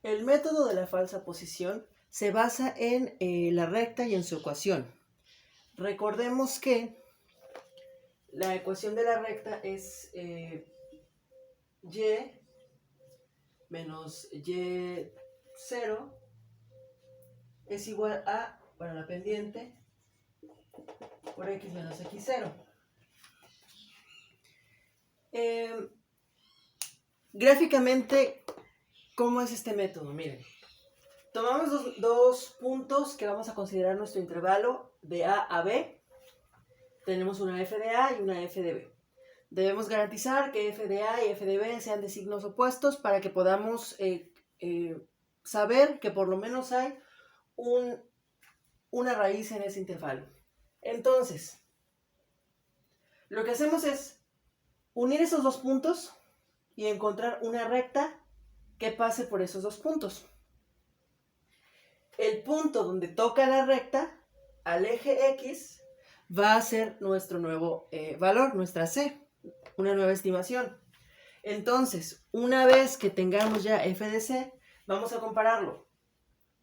El método de la falsa posición se basa en la recta y en su ecuación. Recordemos que la ecuación de la recta es y menos y0 es igual a, bueno, la pendiente por x menos x0. Gráficamente, ¿cómo es este método? Miren, tomamos dos puntos que vamos a considerar nuestro intervalo de A a B. Tenemos una f de A y una f de B. Debemos garantizar que f de A y f de B sean de signos opuestos para que podamos saber que por lo menos hay una raíz en ese intervalo. Entonces, lo que hacemos es unir esos dos puntos y encontrar una recta que pase por esos dos puntos. El punto donde toca la recta al eje X va a ser nuestro nuevo valor, nuestra C, una nueva estimación. Entonces, una vez que tengamos ya f de C, vamos a compararlo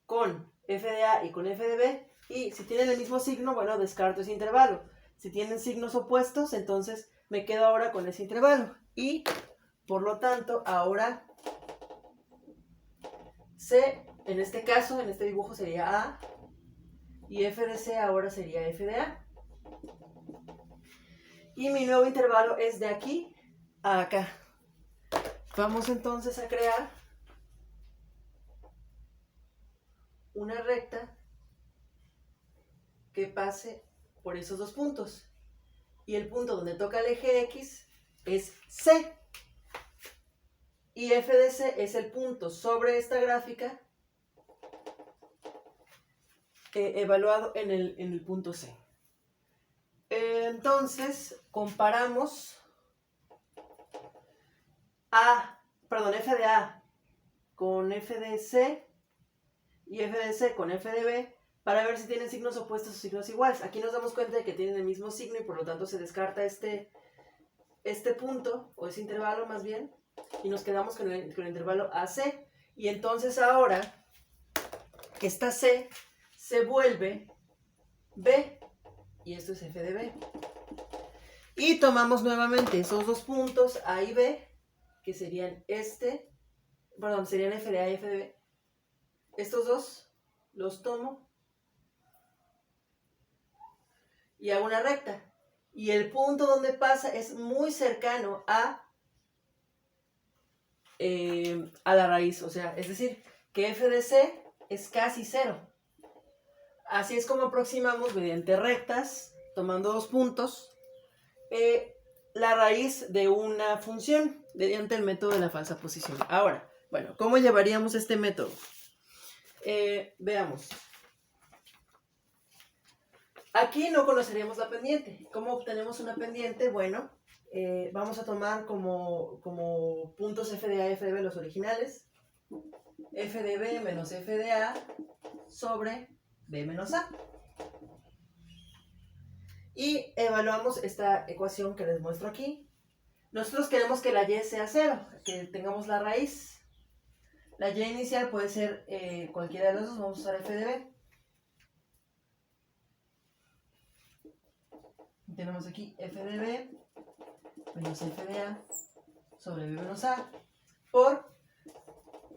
con f de A y con f de B, y si tienen el mismo signo, bueno, descarto ese intervalo. Si tienen signos opuestos, entonces me quedo ahora con ese intervalo. Y, por lo tanto, ahora C, en este caso, en este dibujo sería A, y f de C ahora sería f de A. Y mi nuevo intervalo es de aquí a acá. Vamos entonces a crear una recta que pase por esos dos puntos. Y el punto donde toca el eje X es C. Y f de C es el punto sobre esta gráfica evaluado en el punto C. Entonces, comparamos f de A con f de C y f de C con f de B para ver si tienen signos opuestos o signos iguales. Aquí nos damos cuenta de que tienen el mismo signo y por lo tanto se descarta este punto, o ese intervalo más bien, y nos quedamos con el intervalo AC. Y entonces ahora esta C se vuelve B, y esto es f de B. Y tomamos nuevamente esos dos puntos A y B, que serían serían f de A y f de B. Estos dos los tomo y hago una recta. Y el punto donde pasa es muy cercano a la raíz, o sea, es decir, que f de C es casi 0. Así es como aproximamos mediante rectas, tomando dos puntos, la raíz de una función mediante el método de la falsa posición. Ahora, bueno, ¿cómo llevaríamos este método? Veamos. Aquí no conoceríamos la pendiente. ¿Cómo obtenemos una pendiente? Bueno, vamos a tomar como puntos f de A y f de B los originales. F de B menos f de A sobre B menos A. Y evaluamos esta ecuación que les muestro aquí. Nosotros queremos que la y sea 0, que tengamos la raíz. La y inicial puede ser cualquiera de los dos. Vamos a usar f de B. Tenemos aquí f de B menos f de A sobre B menos A por,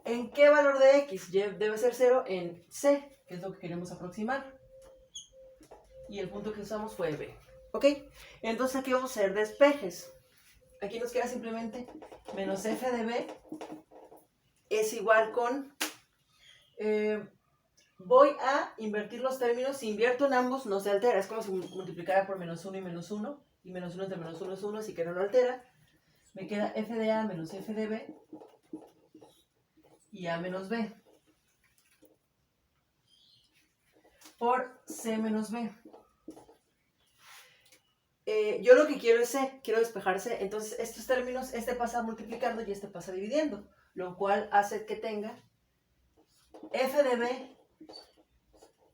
¿en qué valor de X? Debe ser 0 en C, que es lo que queremos aproximar. Y el punto que usamos fue B. ¿Ok? Entonces aquí vamos a hacer despejes. Aquí nos queda simplemente menos f de B es igual con... voy a invertir los términos. Si invierto en ambos no se altera. Es como si multiplicara por menos 1 y menos 1. Y menos 1 entre menos 1 es 1, así que no lo altera. Me queda f de A menos f de B y A menos B por C menos B. Yo lo que quiero es C, quiero despejar C. Entonces estos términos, este pasa multiplicando y este pasa dividiendo, lo cual hace que tenga f de B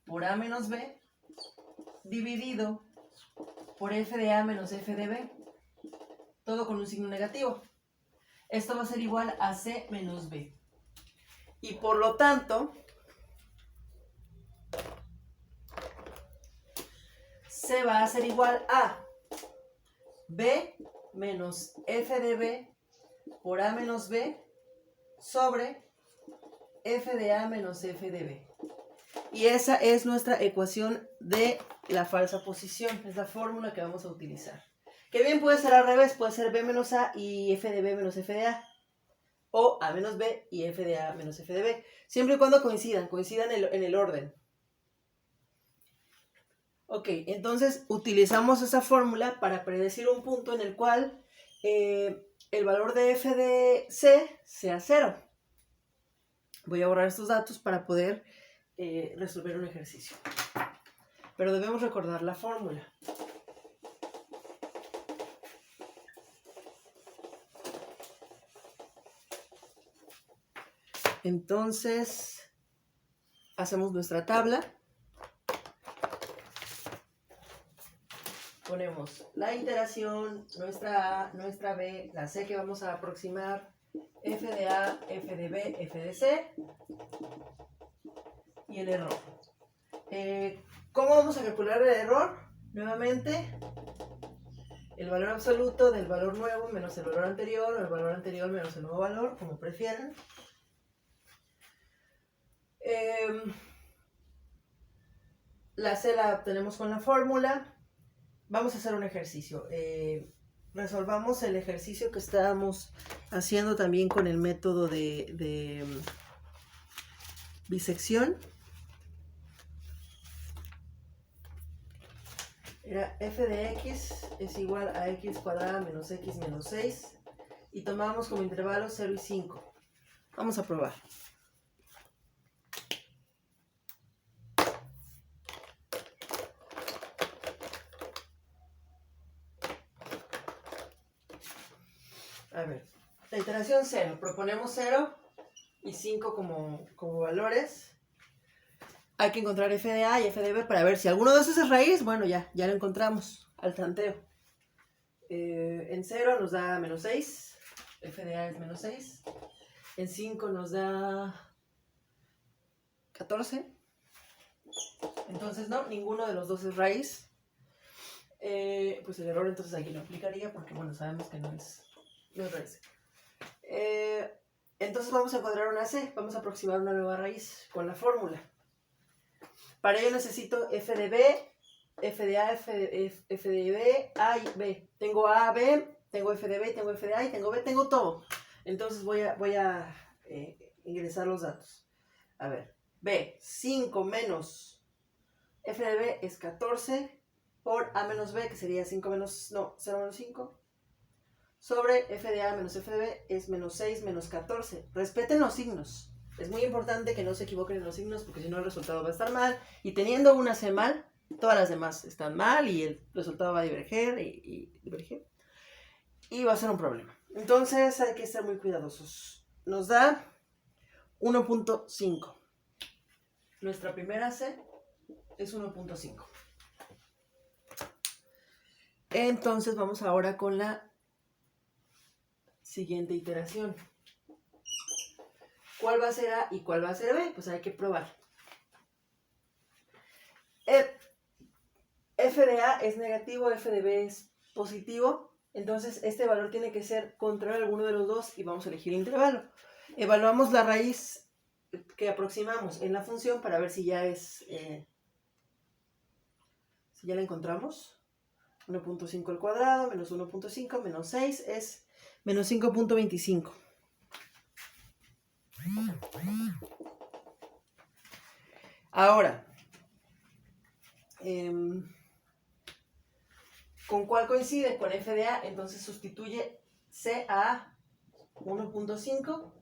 por A menos B dividido por f de A menos f de B, todo con un signo negativo. Esto va a ser igual a C menos B. Y por lo tanto, C va a ser igual a B menos f de B por A menos B sobre f de A menos f de B. Y esa es nuestra ecuación de la falsa posición. Es la fórmula que vamos a utilizar. Que bien puede ser al revés. Puede ser B menos A y f de B menos f de A. O A menos B y f de A menos f de B. Siempre y cuando coincidan en el orden. Ok, entonces utilizamos esa fórmula para predecir un punto en el cual el valor de f de C sea 0. Voy a borrar estos datos para poder resolver un ejercicio. Pero debemos recordar la fórmula. Entonces, hacemos nuestra tabla. Ponemos la iteración, nuestra A, nuestra B, la C que vamos a aproximar, f de A, f de B, f de C y el error. ¿Cómo vamos a calcular el error? Nuevamente, el valor absoluto del valor nuevo menos el valor anterior, o el valor anterior menos el nuevo valor, como prefieran. La C la obtenemos con la fórmula. Vamos a hacer un ejercicio. Resolvamos el ejercicio que estábamos haciendo también con el método de bisección. Era f de x es igual a x cuadrada menos x menos 6. Y tomamos como intervalos 0 y 5. Vamos a probar. A ver, la iteración 0. Proponemos 0 y 5 como valores. Hay que encontrar f de A y f de B para ver si alguno de esos es raíz. Bueno, ya lo encontramos al tanteo. En 0 nos da menos 6. F de A es menos 6. En 5 nos da 14. Entonces, no, ninguno de los dos es raíz. Pues el error entonces aquí no aplicaría porque, bueno, sabemos que no es raíz. Entonces vamos a encontrar una C. Vamos a aproximar una nueva raíz con la fórmula. Para ello necesito f de B, f de A, f de B, A y B. Tengo A, B, tengo f de B, tengo f de A y tengo B, tengo todo. Entonces voy a ingresar los datos. A ver, B, 5 menos f de B es 14 por A menos B, que sería 5 menos, no, 0 menos 5. Sobre f de A menos f de B es menos 6 menos 14. Respeten los signos. Es muy importante que no se equivoquen en los signos porque si no el resultado va a estar mal. Y teniendo una C mal, todas las demás están mal y el resultado va a diverger y va a ser un problema. Entonces hay que ser muy cuidadosos. Nos da 1.5. Nuestra primera C es 1.5. Entonces vamos ahora con la siguiente iteración. ¿Cuál va a ser A y cuál va a ser B? Pues hay que probar. F de A es negativo, F de B es positivo. Entonces este valor tiene que ser contrario a alguno de los dos y vamos a elegir el intervalo. Evaluamos la raíz que aproximamos en la función para ver si ya es... si ya la encontramos. 1.5 al cuadrado menos 1.5 menos 6 es menos 5.25. Ahora, ¿con cuál coincide? Con f de A, entonces sustituye C a 1.5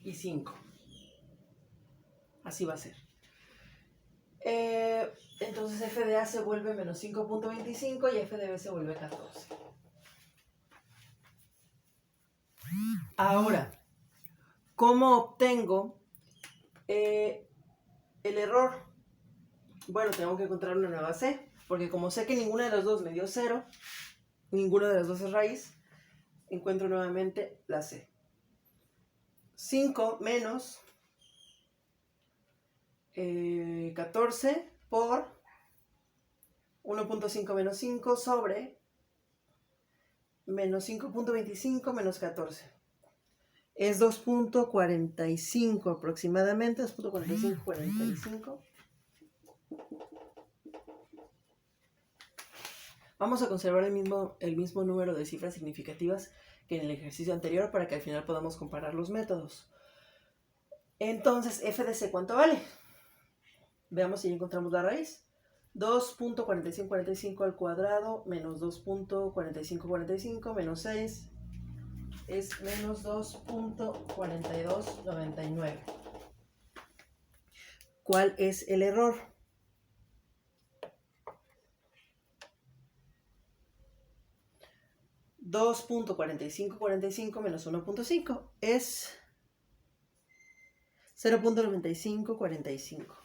y 5. Así va a ser. Entonces f de A se vuelve menos 5.25 y f de B se vuelve 14. Ahora, ¿cómo obtengo el error? Bueno, tengo que encontrar una nueva C, porque como sé que ninguna de las dos me dio 0, ninguna de las dos es raíz, encuentro nuevamente la C. 5 menos 14 por 1.5 menos 5 sobre menos 5.25 menos 14. Es 2.45 aproximadamente, 2.45. Vamos a conservar el mismo número de cifras significativas que en el ejercicio anterior para que al final podamos comparar los métodos. Entonces, f de c, ¿cuánto vale? Veamos si ya encontramos la raíz. 2.4545 al cuadrado menos 2.4545 menos 6 es menos 2.4299. ¿Cuál es el error? $2.4545 menos 1.5 es 0.9545.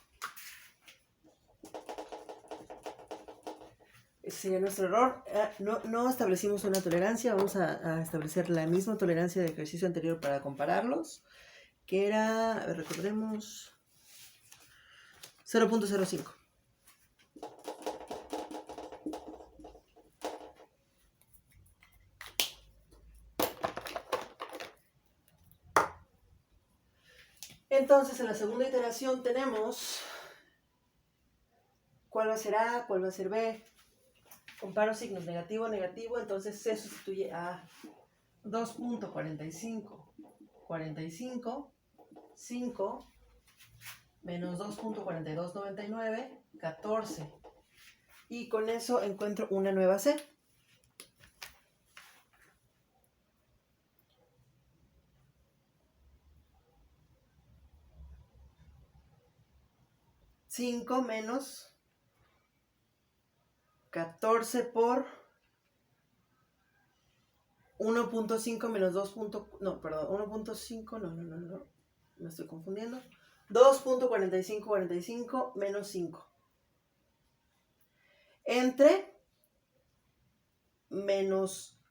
Ese sería nuestro error. No establecimos una tolerancia. Vamos a establecer la misma tolerancia del ejercicio anterior para compararlos, que era, a ver, recordemos, 0.05. Entonces, en la segunda iteración tenemos cuál va a ser A, cuál va a ser B. Comparo signos negativo, negativo, entonces se sustituye a 2.4545, 5, menos 2.4299, 14. Y con eso encuentro una nueva C. $5 menos 14 por 1.5 menos 2. No, perdón, 1.5, no, me estoy confundiendo. 2.4545 menos 5. Entre menos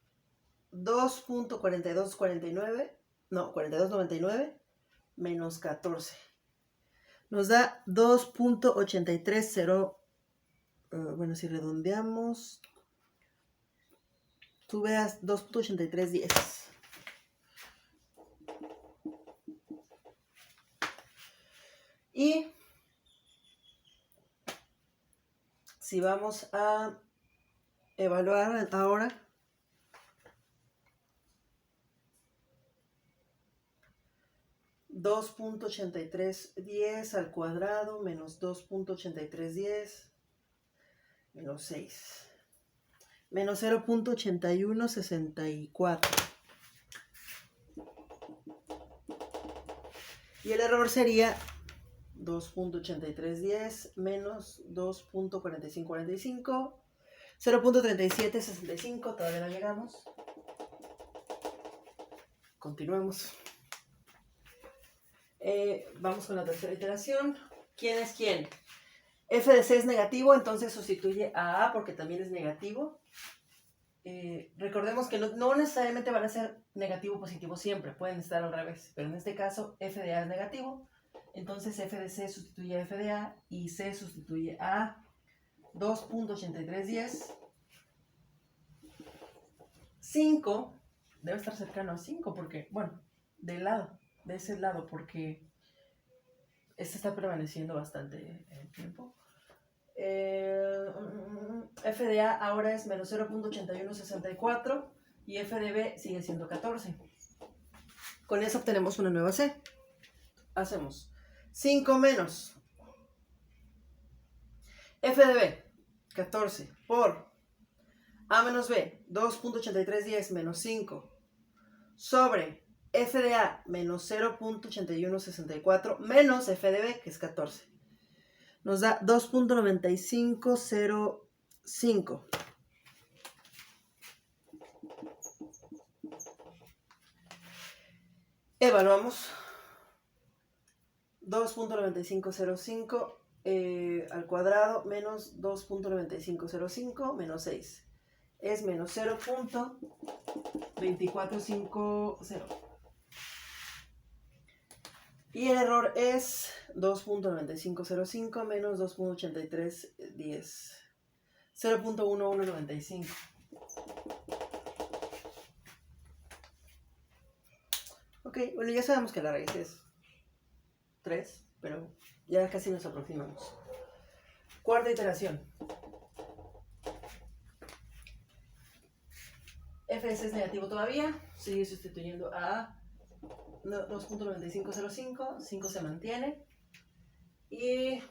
2.4249, no, 4299 menos 14. Nos da 2.830. Bueno, si redondeamos, tú veas 2.8310. Y si vamos a evaluar ahora, $2.8310 al cuadrado menos 2.8310 menos 6 menos 0.8164. Y el error sería 2.8310 menos 2.4545, 0.3765, todavía no llegamos. Continuemos. Vamos con la tercera iteración. ¿Quién es quién? F de C es negativo, entonces sustituye a A porque también es negativo. Recordemos que no necesariamente van a ser negativo o positivo siempre, pueden estar al revés, pero en este caso F de A es negativo, entonces F de C sustituye a F de A y C sustituye a 2.8310. 5 debe estar cercano a 5 porque, bueno, de ese lado, porque este está prevaleciendo bastante tiempo. F de A ahora es menos 0.8164 y F de B sigue siendo 14. Con eso obtenemos una nueva C. Hacemos 5 menos F de B, 14, por A menos B, 2.8310 menos 5, sobre F de A menos 0.8164 menos F de B, que es 14. Nos da 2.9505. Evaluamos. 2.9505 al cuadrado menos 2.9505 menos 6. Es menos 0.2450. Y el error es 2.9505 menos 2.8310. 0.1195. Ok, bueno, ya sabemos que la raíz es 3, pero ya casi nos aproximamos. Cuarta iteración. Fs es negativo todavía, sigue sustituyendo a 2.9505, 5 se mantiene. Y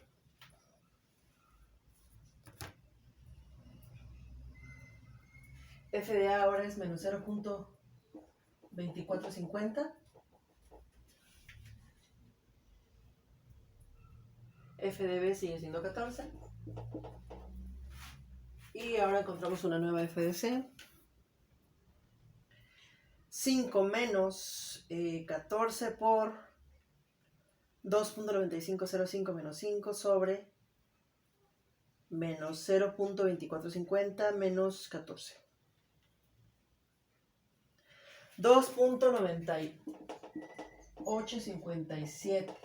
f de a ahora es menos 0.2450. F de b sigue siendo 14. Y ahora encontramos una nueva f de c. 5 menos 14 por 2.9505 menos 5 sobre menos 0.2450 menos 14. 2.9857.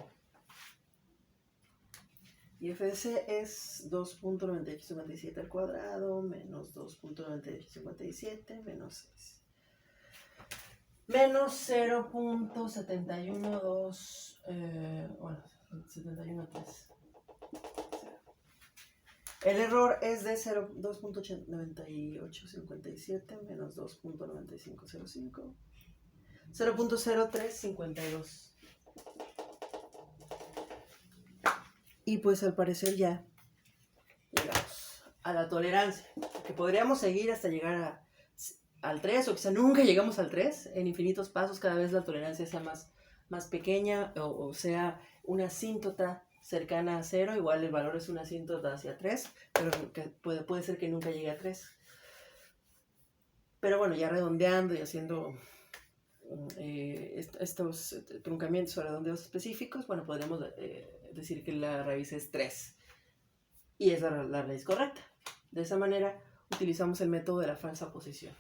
Y f de c es 2.9857 al cuadrado menos 2.9857 menos 6. Menos 0.712, bueno, 71.3. El error es de 2.9857 menos 2.9505. 0.0352. Y pues al parecer ya llegamos a la tolerancia, que podríamos seguir hasta llegar al 3, o quizá nunca llegamos al 3, en infinitos pasos cada vez la tolerancia sea más pequeña, o sea una asíntota cercana a 0, igual el valor es una asíntota hacia 3, pero puede ser que nunca llegue a 3. Pero bueno, ya redondeando y haciendo estos truncamientos o redondeos específicos, bueno, podríamos decir que la raíz es 3 y es la raíz correcta. De esa manera utilizamos el método de la falsa posición.